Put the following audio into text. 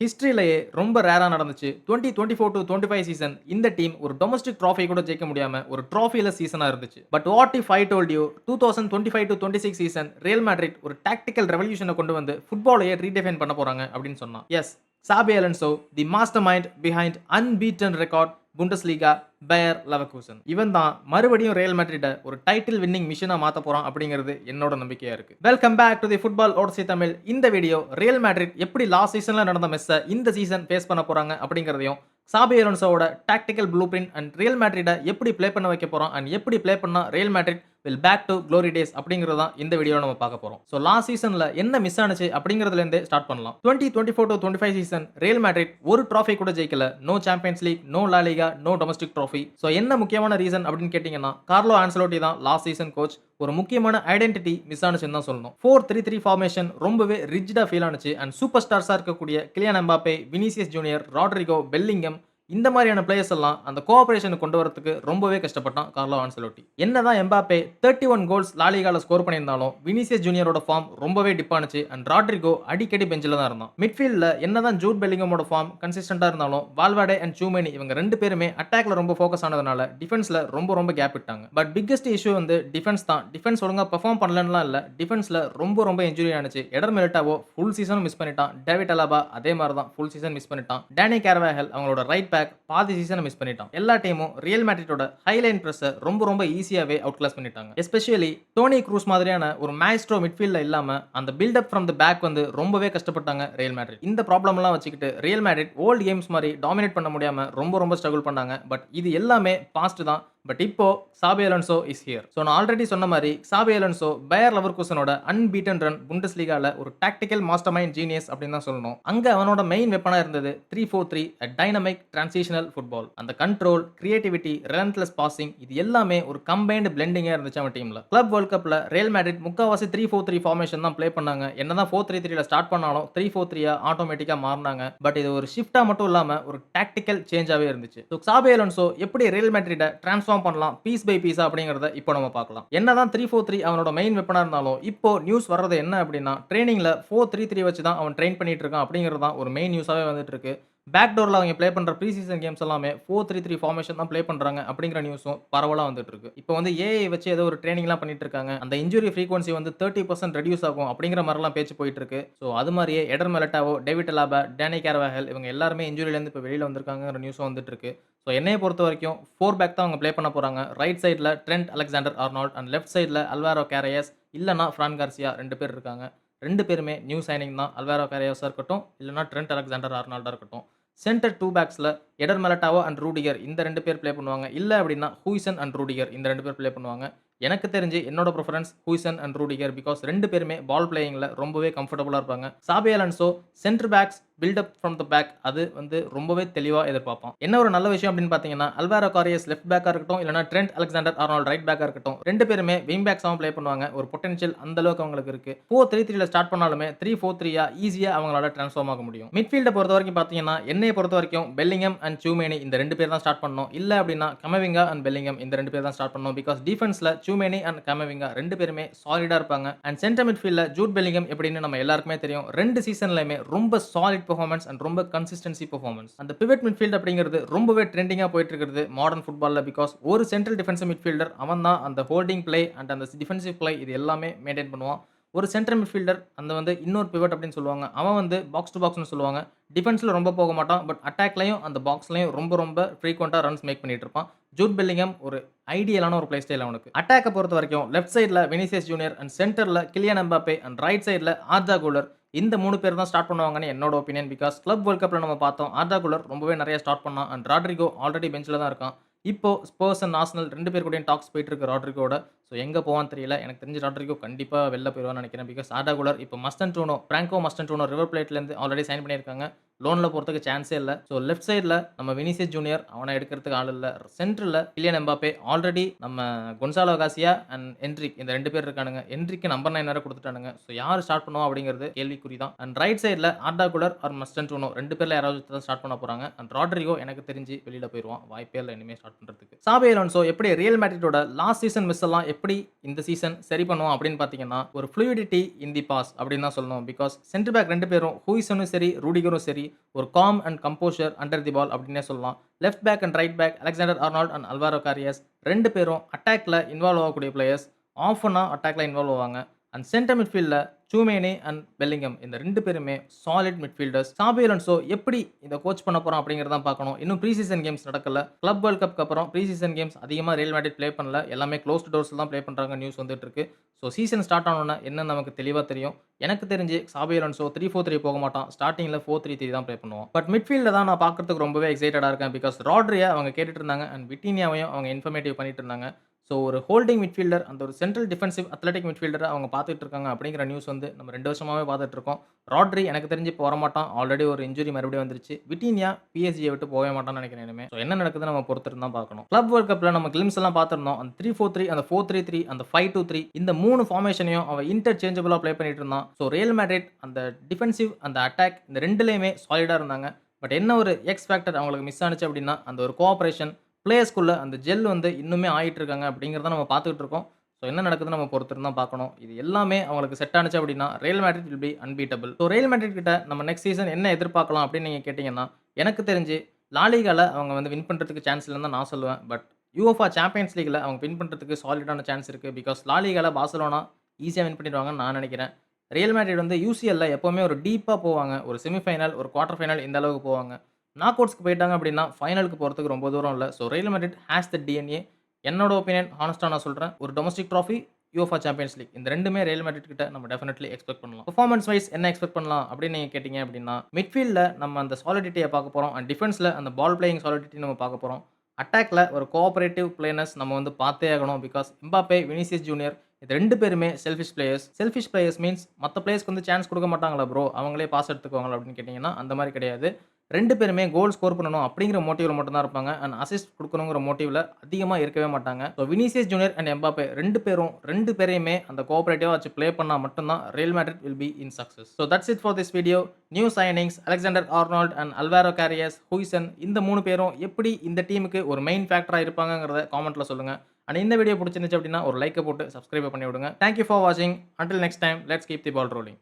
ஹிஸ்டரியிலேயே ரொம்ப ரேரா நடந்துச்சு. 2024-25 சீசன் இந்த டீம் ஒரு டொமஸ்டிக் ட்ராஃபி கூட ஜெயிக்க முடியாம ஒரு ட்ராஃபிலெஸ் சீசனா இருந்துச்சு. But what if I told you 2025-26 season real Madrid ஒரு டாக்டிக்கல் ரெவல்யூஷன கொண்டு வந்து ஃபுட்பாலையே ரீடிஃபைன் பண்ண போறாங்க அப்படின்னு சொன்னா. எஸ், சாபி அலோன்சோ தி master mind behind unbeaten record புண்டஸ்லீகா பயர் லெவர்கூசன். இவன் தான் மறுபடியும் ரியல் மேட்ரிட ஒரு டைட்டில் வின்னிங் மிஷனா மாத்த போறான் அப்படிங்கிறது என்னோட நம்பிக்கையா இருக்கு. Welcome back to the football Odyssey Tamil. இந்த வீடியோ ரியல் மேட்ரிட் எப்படி லாஸ்ட் சீசன்ல நடந்த மெஸ்ஸ இந்த சீசன் ஃபேஸ் பண்ண போறாங்க அப்படிங்கிறதையும், சாபி அலோன்சோவோட tactical blueprint and Real Madrid எப்படி ப்ளே பண்ண வைக்க போறோம் அண்ட் எப்படி ப்ளே பண்ணா Real Madrid will back to glory days அப்படிங்கிறது தான் இந்த வீடியோல நம்ம பார்க்க போறோம். ஸோ லாஸ்ட் சீசன்ல என்ன மிஸ் ஆனிச்சு அப்படிங்கிறதுல இருந்தே ஸ்டார்ட் பண்ணலாம். 2024-25 சீசன் ரியல் மேட்ரிட் ஒரு ட்ராஃபி கூட ஜெயிக்கல. நோ சாம்பியன்ஸ் லீக், நோ லா லிகா, நோ டொமஸ்டிக் ட்ராஃபி. ஸோ என்ன முக்கியமான ரீசன் அப்படின்னு கேட்டீங்கன்னா, கார்லோ ஆன்சலோட்டி தான் லாஸ்ட் சீசன் கோச். ஒரு முக்கியமான ஐடென்டிட்டி மிஸ் ஆனிச்சுன்னு தான் சொல்லணும். 4-3-3 ஃபார்மேஷன் ரொம்பவே ரிஜிடா ஃபீல் ஆனிச்சு அண்ட் சூப்பர் ஸ்டார்ஸா இருக்கக்கூடிய Kylian Mbappe, Vinicius junior, Rodrigo, Bellingham இந்த மாதிரியான பிளேயர்ஸ் எல்லாம் அந்த கோஆபரேஷன் கொண்டு வரதுக்கு ரொம்பவே கஷ்டப்பட்டான் கார்லோ ஆன்சலோட்டி. என்னதான் எம்பாப்பே 31 கோல்ஸ் லா லிகால ஸ்கோர் பண்ணியிருந்தாலும் வினிசியஸ் ஜூனியரோட ஃபார்ம் ரொம்பவே டிப் ஆனிச்சு அண்ட் ராட்ரிகோ அடிக்கடி பெஞ்சில் தான் இருந்தான். மிட்ஃபீல்ட்ல என்னதான் ஜூட் பெல்லிங்கமோட ஃபார்ம் கன்சிஸ்டன்டா இருந்தாலும் வால்வர்டே அண்ட் சூமேனி இவங்க ரெண்டு பேருமே அட்டாக்ல ரொம்ப ஃபோக்கஸ் ஆனதுனால டிஃபென்ஸ்ல ரொம்ப கேப் விட்டாங்க. பட் பிக்கஸ்ட் இஷ்யூ வந்து டிஃபென்ஸ் தான். டிஃபென்ஸ் ஒழுங்கா பெர்ஃபார்ம் பண்ணலன்னா இல்ல, டிஃபென்ஸ்ல ரொம்ப இன்ஜுரி ஆனிச்சு. எடர் மிலிட்டாவோ ஃபுல் சீசனும் மிஸ் பண்ணிட்டான். டேவிட் அலாபா அதே மாதிரி தான் ஃபுல் சீசன் மிஸ் பண்ணிட்டான். டேனி கேர்வாஹல் அவங்களோட ரைட் பாதி சீசனை மிஸ் பண்ணிட்டான். எல்லா டீமும் ரியல் மேட்ரிட்டோட ஹைலைன் பிரஸ் ரொம்ப ஈஸியாவே அவுட் கிளாஸ் பண்ணிட்டாங்க. எஸ்பெஷலி டோனி க்ரூஸ் மாதிரியான ஒரு மேஸ்ட்ரோ மிட்ஃபீல்ட்ல இல்லாம அந்த build up from the back வந்து ரொம்பவே கஷ்டப்பட்டாங்க ரியல் மேட்ரிட். இந்த ப்ராப்ளம் எல்லாம் வச்சுக்கிட்டு ரியல் மேட்ரிட் ஓல்ட் கேம்ஸ் மாதிரி டாமினேட் பண்ண முடியாம ரொம்ப ஸ்ட்ரகிள் பண்ணாங்க. பட் இது எல்லாமே பாஸ்ட் தான். பட் இப்போ சாபி அலோன்சோ இஸ் ஹியர். ஸோ நான் ஆல்ரெடி சொன்ன மாதிரி சாபி அலோன்சோ பயர் லெவர்கூசனோட அன்பீட்டன் ரன் புண்டஸ்லீகால ஒரு டாக்டிக்கல் மாஸ்டர் மைண்ட் ஜீனியஸ் அப்படின்னு தான் சொல்லணும். அங்க அவனோட மெயின் வெப்பனா இருந்தது 3-4-3 டைனமிக் டிரான்சிஷனல் ஃபுட்பால். அந்த கண்ட்ரோல், கிரியேட்டிவிட்டி, ரெலன்ட்லெஸ் பாசிங் இது எல்லாமே ஒரு கம்பைன்டு பிளெண்டிங்கா இருந்துச்சு அவன் டீம்ல. கிளப் வேர்ல்ட் கப்ல ரியல் மேட்ரிட் முக்காவாசி 3-4-3 ஃபார்மேஷன் தான் ப்ளே பண்ணாங்க. என்னதான் 4-3-3ல ஸ்டார்ட் பண்ணாலும் 3-4-3 ஆட்டோமேட்டிக்கா மாறினாங்க. பட் இது ஒரு ஷிஃப்டா மட்டும் இல்லாம ஒரு டாக்டிக்கல் சேஞ்சாவே இருந்துச்சு. ஸோ சாபி அலோன்சோ எப்படி ரியல் மேட்ரிட டிரான்ஸ்ஃபார்ம் பண்ணலாம் பீஸ் பை பீஸா அப்படிங்கறத இப்போ நம்ம பார்க்கலாம். என்னதான் 3-4-3 அவனோட மெயின் வெப்பனா இருந்தாலும் இப்போ நியூஸ் வர்றது என்ன அப்படின்னா, ட்ரெயினிங்ல 4-3-3 வச்சு தான் அவன் ட்ரெயின் பண்ணிட்டு இருக்கான் அப்படிங்கிறது தான் ஒரு மெயின் நியூஸாவே வந்துட்டு இருக்கு. பேக் டோர்ல அவங்க ப்ளே பண்ற ப்ரீ சீசன் கேம்ஸ் எல்லாமே 4-3-3 ஃபார்மேஷன் தான் ப்ளே பண்றாங்க அப்படிங்கிற நியூஸும் பரவலா வந்துட்டு இருக்கு. இப்போ வந்து ஏஐ வச்சு ஏதோ ஒரு ட்ரெயினிங்லாம் பண்ணிட்டு இருக்காங்க. அந்த இன்ஜுரி ஃப்ரீக்வன்சி வந்து 30% ரெடியூஸ் ஆகும் அப்படிங்கிற மாதிரிலாம் பேச்சு போயிட்டு இருக்கு. ஸோ அது மாதிரியே எடர் மிலிட்டாவோ, டேவிட் அலாபா, டேனி கேர்வாஹல் இவங்க எல்லாருமே இன்ஜுரியில இருந்து இப்போ வெளியில வந்திருக்காங்கிற நியூஸும் வந்துட்டு இருக்கு. ஸோ என்னைய பொறுத்த வரைக்கும் 4 பேக் தான் அவங்க ப்ளே பண்ண போறாங்க. ரைட் சைடில் trend Alexander Arnold and left சைடில் அல்வாரோ கேரயஸ் இல்லைனா ஃப்ரான் கார்சியா 2 பேர் இருக்காங்க. 2 பேருமே நியூ சைனிங் தான். அல்வாரோ கேரயஸா இருக்கட்டும் இல்லைனா ட்ரெண்ட் அலெக்சாண்டர் ஆர்னால்டா இருக்கட்டும். சென்டர் 2 பேக்ஸ்ல எடர் மிலிட்டாவோ அண்ட் ரூடிகர் இந்த 2 பேர் ப்ளே பண்ணுவாங்க. இல்ல அப்படின்னா ஹூய்சன் அண்ட் ரூடிகர் இந்த 2 பேர் ப்ளே பண்ணுவாங்க. எனக்கு தெரிஞ்சு என்னோட preference Huijsen and Rudiger because 2 பேருமே பால் பிளேயிங்ல ரொம்பவே கம்ஃபர்டபுளா இருப்பாங்க. Xabi Alonso centre backs build up from the back அது வந்து ரொம்பவே தெளிவா எதிர்பார்ப்பான். என்ன ஒரு நல்ல விஷயம் அப்படின்னு பாத்தீங்கன்னா, அல்வாரோ காரியஸ் லெஃப்ட் பேக்கா இருக்கட்டும் இல்லனா ட்ரெண்ட் அலெக்சாண்டர் ஆர்னால்ட் ரைட் பேக்கா இருக்கட்டும் 2 பேருமே விங் பேக்ஸாவும் ப்ளே பண்ணுவாங்க. ஒரு பொட்டன்ஷியல் அந்த அளவுக்கு அவங்களுக்கு இருக்கு. 4-3-3ல ஸ்டார்ட் பண்ணாலுமே 3-4-3 ஈஸியா அவங்களால ட்ரான்ஸ்ஃபார்ம் ஆக முடியும். மிட்ஃபீல்ட பொறுத்த வரைக்கும் பாத்தீங்கன்னா, என்னைய பொறுத்த வரைக்கும் பெல்லிங்கம் அண்ட் சூமேனி இந்த 2 பேர் தான் ஸ்டார்ட் பண்ணணும். இல்ல அப்படின்னா கமவிங்கா அண்ட் பெல்லிங்கம் இந்த 2 பேர் தான் ஸ்டார்ட் பண்ணணும். பிகாஸ் டிஃபென்ஸ்ல சூமேனி அண்ட் கமவிங்கா 2 பேருமே சாலிடா இருப்பாங்க. அண்ட் சென்டர் மிட்ஃபீல்ட்ல ஜூட் பெல்லிங்கம் எப்படின்னு நம்ம எல்லாருக்குமே தெரியும். 2 சீசன்லயுமே ரொம்ப சாலிட் பெர்ஃபார்மன்ஸ் அண்ட் ரொம்ப கன்சிஸ்டன்சி பெர்ஃபார்மன்ஸ். அந்த பிவட் மிட்ஃபீல்ட் அப்படிங்கிறது ரொம்பவே ட்ரெண்டிங்கா போயிட்டு இருக்குது மாடர்ன் ஃபுட்பால்ல. பிகாஸ் ஒரு சென்ட்ரல் டிஃபென்சிவ் மிட்ஃபீல்டர் அவன் தான் அந்த ஹோல்டிங் பிளே அண்ட் அந்த டிஃபென்சிவ் பிளே இது எல்லாமே மெயின்டைன் பண்ணுவான். ஒரு சென்ட்ரல் மிட்ஃபீல்டர் அந்த வந்து இன்னொரு பிவட் அப்படின்னு சொல்லுவாங்க. அவன் வந்து பாக்ஸ் டு பாக்ஸ்னு சொல்லுவாங்க. டிஃபென்ஸ்ல ரொம்ப போக மாட்டான். பட் அட்டாக்லயும் அந்த பாக்ஸ்லயும் ரொம்ப ஃப்ரீக்வெண்டா ரன்ஸ் மேக் பண்ணிட்டு இருப்பான். ஜூட் பெல்லிங்கம் ஒரு ஐடியலான ஒரு பிளே ஸ்டைல் அவனுக்கு. அட்டாக்கை பொறுத்த வரைக்கும் லெஃப்ட் சைடில் வினிசியஸ் ஜூனியர் அண்ட் சென்டர்ல கிலியான் எம்பாப்பே அண்ட் ரைட் சைடில் ஆர்தா குலர் இந்த 3 பேர் தான் ஸ்டார்ட் பண்ணுவாங்கன்னு என்னோட ஒப்பீனியன். பிகாஸ் கிளப் வேர்ல்ட் கப்ல நம்ம பார்த்தோம் ஆர்தா குலர் ரொம்பவே நிறைய ஸ்டார்ட் பண்ணான் அண்ட் ராட்ரிகோ ஆல்ரெடி பெஞ்சில் தான் இருக்கான். இப்போ ஸ்பர்ஸ் அண்ட் ஆர்சனல் 2 பேர் கூடயும் டாக்ஸ் போயிட்டு இருக்கு ராட்ரிகோட. ஸோ எங்கே போவான்னு தெரியல. எனக்கு தெரிஞ்சு ராட்ரிகோ கண்டிப்பாக வெளில போயிடுவான்னு நினைக்கிறேன். பிகாஸ் ஆர்தா குலர் இப்போ மஸ்டன் டூனோ பிராங்கோ மஸ்டன் டூனோ ரிவர் பிளேட்லேருந்து ஆல்ரெடி சைன் பண்ணியிருக்காங்க. லோன்ல போறதுக்கு சான்ஸே இல்ல. ஸோ லெஃப்ட் சைடில் நம்ம வினிசியஸ் ஜூனியர் அவனை எடுக்கிறதுக்கு ஆள் இல்லை. சென்டரில் கிலியன் எம்பாப்பே ஆல்ரெடி நம்ம கொன்சாலோ காசியா அண்ட் என்ட்ரிக் இந்த 2 பேர் இருக்கானுங்க. என்ட்ரிக்கு நம்பர் 9 வேற கொடுத்துட்டானுங்க. ஸோ யார் ஸ்டார்ட் பண்ணுவோம் அப்படிங்கிறது கேள்விக்குறி தான். அண்ட் ரைட் சைடில் ஆர்டா குலர் ஆர் மஸ்டன் டூனோ 2 பேர்ல யாராவது தான் ஸ்டார்ட் பண்ண போறாங்க. அண்ட் ராட்ரிகோ எனக்கு தெரிஞ்சு வெளியில போயிடுவான். வாய்ப்பே இல்லை இனிமேல் ஸ்டார்ட் பண்றதுக்கு. சாபி அலோன்சோ எப்படி ரியல் மேட்ரிட்டோட லாஸ்ட் சீசன் மிஸ் எல்லாம் எப்படி இந்த சீசன் சரி பண்ணுவோம் அப்படின்னு பார்த்தீங்கன்னா, ஒரு ஃப்ளூயிடிட்டி இன் தி பாஸ் அப்படின்னு தான் சொல்லணும். பிகாஸ் சென்டர் பேக் 2 பேரும் ஹூய்சனும் சரி ரூடிகரும் சரி ஒரு calm and composure under the ball அப்படின்னே சொல்லலாம். Left back and right back Alexander Arnold and Alvaro Carreras 2 பேரும் அட்டாக்ல இன்வால்வ் ஆகக்கூடிய பிளேயர்ஸ். ஆஃபனா அட்டாக்ல இன்வால்வ் ஆவாங்க. அண்ட் சென்டர் மிட்ஃபீல்ட்ல சூமேனி அண்ட் பெல்லிங்ஹம் இந்த 2 பேருமே சாலிட் மிட்ஃபீல்டர்ஸ். சாபி அலோன்சோ எப்படி இத கோச் பண்ண போறான் அப்படிங்கிறத தான் பார்க்கணும். இன்னும் ப்ரீ சீசன் கேம்ஸ் நடக்கல. கிளப் வேர்ல்ட் கப்க்கு அப்புறம் ப்ரீ சீசன் கேம்ஸ் அதிகமா ரியல் மேட்ரிட் ப்ளே பண்ணல. எல்லாமே க்ளோஸ்ட் டோர்ஸ்ல தான் ப்ளே பண்றாங்க நியூஸ் வந்துட்டு இருக்கு. ஸோ சீசன் ஸ்டார்ட் ஆனோனே என்னன்னு நமக்கு தெளிவா தெரியும். எனக்கு தெரிஞ்சு சாபி அலோன்சோ 3-4-3 போக மாட்டான். ஸ்டார்டிங்ல 4-3-3 தான் ப்ளே பண்ணுவான். பட் மிட்ஃபீல்ட்ல தான் நான் பார்க்கறதுக்கு ரொம்பவே எக்ஸைட்டடா இருக்கேன். பிகாஸ் ராட்ரிய அவங்க கேட்டுட்டு இருந்தாங்க அண்ட் விட்டினியாவையும் அவங்க இன்ஃபர்மேட்டிவ் பண்ணிட்டு இருந்தாங்க. ஸோ ஒரு ஹோல்டிங் மிட்ஃபீல்டர் அந்த ஒரு சென்ட்ரல் டிஃபென்சிவ் அத்லெட்டிக் மிட்ஃபீல்டரை அவங்க பார்த்துட்டு இருக்காங்க அப்படிங்கிற நியூஸ் வந்து நம்ம 2 வருஷமாவே பார்த்துட்டு இருக்கோம். ராட்ரி எனக்கு தெரிஞ்சு இப்போ வரமாட்டான். ஆல்ரெடி ஒரு இன்ஜுரி மறுபடியும் வந்துருச்சு. விட்டினியா பிஎஸ்ஜியை விட்டு போகவே மாட்டான்னு நினைக்கிறேன் இனிமே. ஸோ என்ன நடக்குதுன்னு நம்ம பொறுத்திருந்து தான் பார்க்கணும். கிளப் வேர்ல்ட் கப்ல நம்ம கிளிம்ஸ் எல்லாம் பார்த்திருந்தோம். அந்த 3-4-3, அந்த 4-3-3, அந்த 5-2-3 இந்த 3 ஃபார்மேஷனையும் அவன் இன்டர்சேஞ்சபிளா ப்ளே பண்ணிட்டு இருந்தான். ஸோ ரியல் மேட்ரிட் அந்த டிஃபென்சிவ் அந்த அட்டாக் இந்த 2லயுமே சாலிடா இருந்தாங்க. பட் என்ன ஒரு எக்ஸ் ஃபேக்டர் அவங்களுக்கு மிஸ் ஆனுச்சு அப்படின்னா அந்த ஒரு கோஆப்பரேஷன் பிளேயர்ஸ்குள்ள அந்த ஜெல் வந்து இன்னுமே ஆயிட்டு இருக்காங்க அப்படிங்கிறத நம்ம பார்த்துட்டு இருக்கோம். ஸோ என்ன நடக்குதுன்னு நம்ம பொறுத்திருந்து தான் பார்க்கணும். இது எல்லாமே அவங்களுக்கு செட் ஆனுச்சு அப்படின்னா real Madrid will B unbeatable. So real Madrid கிட்ட நம்ம நெக்ஸ்ட் சீசன் என்ன எதிர்பார்க்கலாம் அப்படின்னு நீங்க கேட்டீங்கன்னா எனக்கு தெரிஞ்சு லாலிகால அவங்க வந்து வின் பண்றதுக்கு சான்ஸ் இல்லைன்னு தான் நான் சொல்லுவேன். பட் யுஎஃபா சாம்பியன்ஸ் லீக்ல அவங்க வின் பண்றதுக்கு சாலிடான சான்ஸ் இருக்கு. பிகாஸ் லாலிகால பார்சலோனா ஈஸியா வின் பண்ணிடுவாங்கன்னு நான் நினைக்கிறேன். ரியல் மேட்ரிட் வந்து யூசிஎல்ல எப்பவுமே ஒரு டீப்பா போவாங்க. ஒரு செமிஃபைனல், ஒரு குவார்டர் ஃபைனல் இந்த அளவுக்கு போவாங்க. நாக் அவுட்ஸ்க்கு போயிட்டாங்க அப்படின்னா ஃபைனலுக்கு போறதுக்கு ரொம்ப தூரம் இல்ல. So real Madrid has the DNA. என்னோட ஒப்பீனியன் ஹானஸ்ட்டா நான் சொல்றேன். ஒரு domestic trophy, UEFA champions league இந்த 2மே ரியல் மேட்ரிட் கிட்ட நம்ம டெஃபினெட்லி எக்ஸ்பெக்ட் பண்ணலாம். பெர்ஃபார்மன்ஸ் வைஸ் என்ன எக்ஸ்பெக்ட் பண்ணலாம் அப்படின்னு நீங்க கேட்டீங்க அப்படின்னா, மிட்ஃபீல்ட்ல நம்ம அந்த சாலிடிட்டிய பார்க்க போறோம். அண்ட் டிஃபென்ஸ்ல அந்த பால் பிளேயிங் சாலிடிட்டி நம்ம பார்க்க போறோம். அட்டாக்ல ஒரு கோஆப்பரேட்டிவ் பிளேயர்னஸ் நம்ம வந்து பார்த்தே ஆகணும். பிகாஸ் எம்பாப்பே, வினிசியஸ் ஜூனியர் இது 2 பேருமே selfish players. Selfish players means மத்த பிளேயர்ஸ்க்கு வந்து சான்ஸ் குடுக்க மாட்டாங்களா ப்ரோ? அவங்களே பாஸ் எடுத்துக்குவாங்களா அப்படின்னு கேட்டீங்கன்னா, அந்த மாரி கிடையாது. 2 பேருமே கோல் ஸ்கோர் பண்ணணும் அப்படிங்கிற மோட்டிவ்ல மட்டும் தான் இருப்பாங்க. அண்ட் அசிஸ்ட் குடுக்கணுங்கிற மோட்டிவ்ல அதிகமா இருக்கவே மாட்டாங்க. So Vinicius junior and Mbappe 2 பேரையுமே அந்த கோஆப்பரேட்டிவா வச்சு ப்ளே பண்ணா மட்டும் தான் Real Madrid will be in success. So that's it for this video. New signings Alexander Arnold and Alvaro Carreras, Huijsen இந்த 3 பேரும் எப்படி இந்த டீமுக்கு ஒரு மெயின் ஃபேக்டரா இருப்பாங்கங்கிறத காமெண்ட்ல சொல்லுங்க. அண்ட் இந்த வீடியோ பிடிச்சிருந்துச்சு அப்படின்னா ஒரு லைக்க போட்டு சப்ஸ்கிரைப் பண்ணி விடுங்க. தேங்க் யூ ஃபார் வாட்சிங். Until next time let's keep the ball rolling.